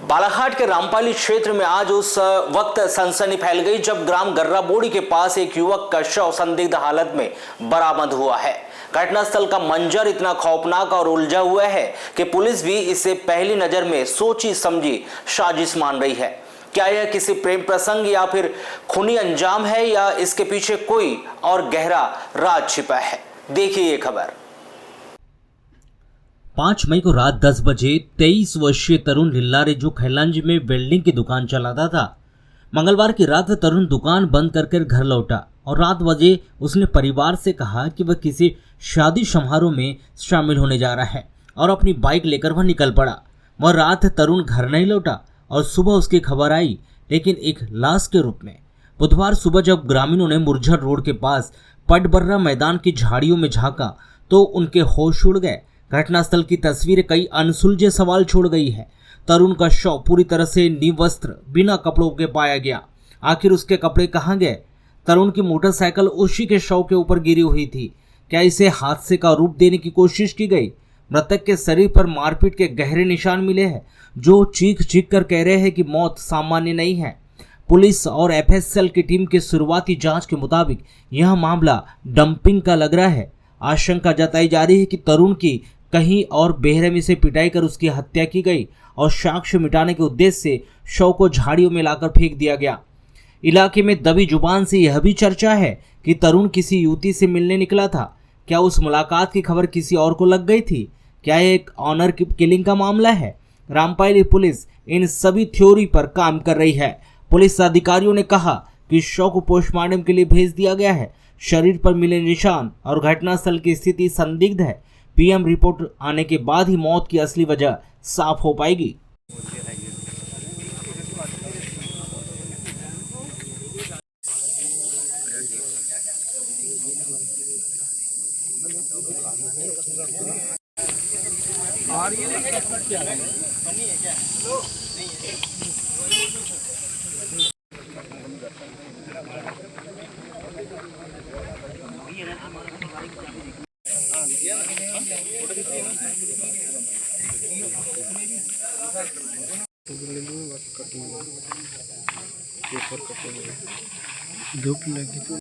बालाघाट के रामपाली क्षेत्र में आज उस वक्त सनसनी फैल गई जब ग्राम गर्राबोड़ी के पास एक युवक का शव संदिग्ध हालत में बरामद हुआ है। घटनास्थल का मंजर इतना खौफनाक और उलझा हुआ है कि पुलिस भी इसे पहली नजर में सोची समझी साजिश मान रही है। क्या यह किसी प्रेम प्रसंग या फिर खूनी अंजाम है या इसके पीछे कोई और गहरा राज छिपा है? देखिए ये खबर। 5 मई को रात 10 बजे 23 वर्षीय तरुण लिल्लारे जो खैलांजी में वेल्डिंग की दुकान चलाता था, मंगलवार की रात तरुण दुकान बंद कर घर लौटा और रात बजे उसने परिवार से कहा कि वह किसी शादी समारोह में शामिल होने जा रहा है और अपनी बाइक लेकर वह निकल पड़ा। वह रात तरुण घर नहीं लौटा और सुबह उसकी खबर आई, लेकिन एक लाश के रूप में। बुधवार सुबह जब ग्रामीणों ने मुरझर रोड के पास पटबर्रा मैदान की झाड़ियों में झांका तो उनके होश उड़ गए। घटनास्थल की तस्वीर कई अनसुलझे सवाल छोड़ गई है। तरुण का शव पूरी तरह से निवस्त्र बिना कपड़ों के पाया गया। आखिर उसके कपड़े कहाँ गए? तरुण की मोटरसाइकिल उसी के शव के ऊपर गिरी हुई थी। क्या इसे हादसे का रूप देने की कोशिश की गई? मृतक के शरीर पर मारपीट के गहरे निशान मिले हैं जो चीख कर कह रहे हैं कि मौत सामान्य नहीं है। पुलिस और एफएसएल की टीम की शुरुआती जांच के मुताबिक यह मामला डंपिंग का लग रहा है। आशंका जताई जा रही है कि तरुण की कहीं और बेरहमी से पिटाई कर उसकी हत्या की गई और साक्ष्य मिटाने के उद्देश्य से शव को झाड़ियों में लाकर फेंक दिया गया। इलाके में दबी जुबान से यह भी चर्चा है कि तरुण किसी युवती से मिलने निकला था। क्या उस मुलाकात की खबर किसी और को लग गई थी? क्या यह एक ऑनर किलिंग का मामला है? रामपाली पुलिस इन सभी थ्योरी पर काम कर रही है। पुलिस अधिकारियों ने कहा कि शव को पोस्टमार्टम के लिए भेज दिया गया है। शरीर पर मिले निशान और घटनास्थल की स्थिति संदिग्ध है। पीएम रिपोर्ट आने के बाद ही मौत की असली वजह साफ हो पाएगी। धूप लगी तो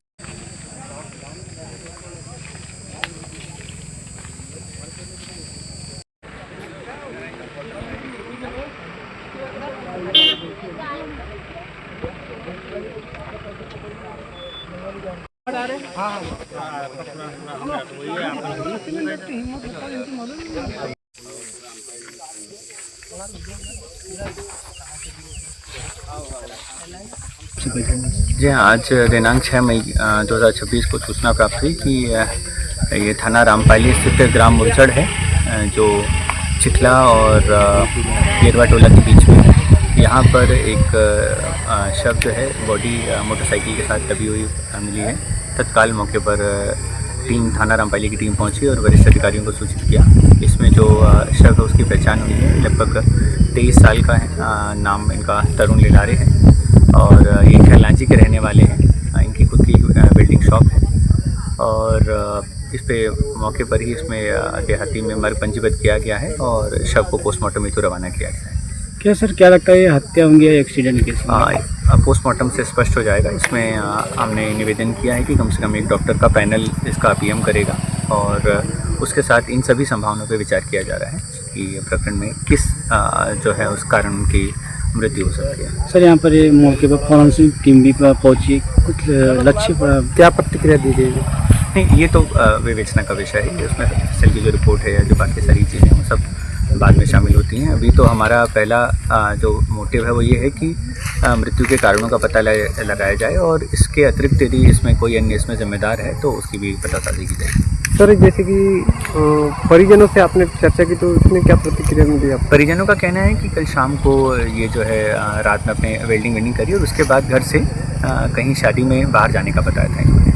जी हाँ, आज दिनांक 6 मई 2026 को सूचना प्राप्त हुई कि ये थाना रामपाली स्थित ग्राम मुरझड़ है जो चिखला और केरवा टोला के बीच में है। यहाँ पर एक शव जो है बॉडी मोटरसाइकिल के साथ दबी हुई मिली है। तत्काल मौके पर टीम थाना रामपाली की टीम पहुँची और वरिष्ठ अधिकारियों को सूचित किया। इसमें जो शव है उसकी पहचान हुई है। लगभग 23 साल का है। नाम इनका तरुण लिल्लारे है और ये खैलांजी के रहने वाले हैं। इनकी खुद की वेल्डिंग शॉप है और इस पे मौके पर ही इसमें देहाती में मर्ग पंजीबद्ध किया गया है और शव को पोस्टमार्टम हेतु रवाना किया गया है। क्या सर, क्या लगता है ये हत्या होंगी या एक्सीडेंट केस? पोस्टमार्टम से स्पष्ट हो जाएगा। इसमें हमने निवेदन किया है कि कम से कम एक डॉक्टर का पैनल इसका पीएम करेगा और उसके साथ इन सभी संभावनाओं पर विचार किया जा रहा है कि प्रकरण में किस जो है उस कारण की मृत्यु हो सकती है। सर, यहाँ पर ये मौके पर फॉरेंसिक टीम भी पहुंची, कुछ लक्ष्य पर क्या प्रतिक्रिया दी गई? नहीं, ये तो विवेचना का विषय है। उसमें एफएसएल की जो रिपोर्ट है या जो बाकी सारी चीज़ें हैं वो सब बाद में शामिल होती हैं। अभी तो हमारा पहला जो मोटिव है वो ये है कि मृत्यु के कारणों का पता लगाया जाए और इसके अतिरिक्त यदि इसमें कोई अन्य इसमें जिम्मेदार है तो उसकी भी पतासाजी की जाएगी। सर, जैसे कि परिजनों से आपने चर्चा की तो उसमें क्या प्रतिक्रिया मिली आप? परिजनों का कहना है कि कल शाम को ये जो है रात में अपने वेल्डिंग करी और उसके बाद घर से कहीं शादी में बाहर जाने का बताया था इन्होंने।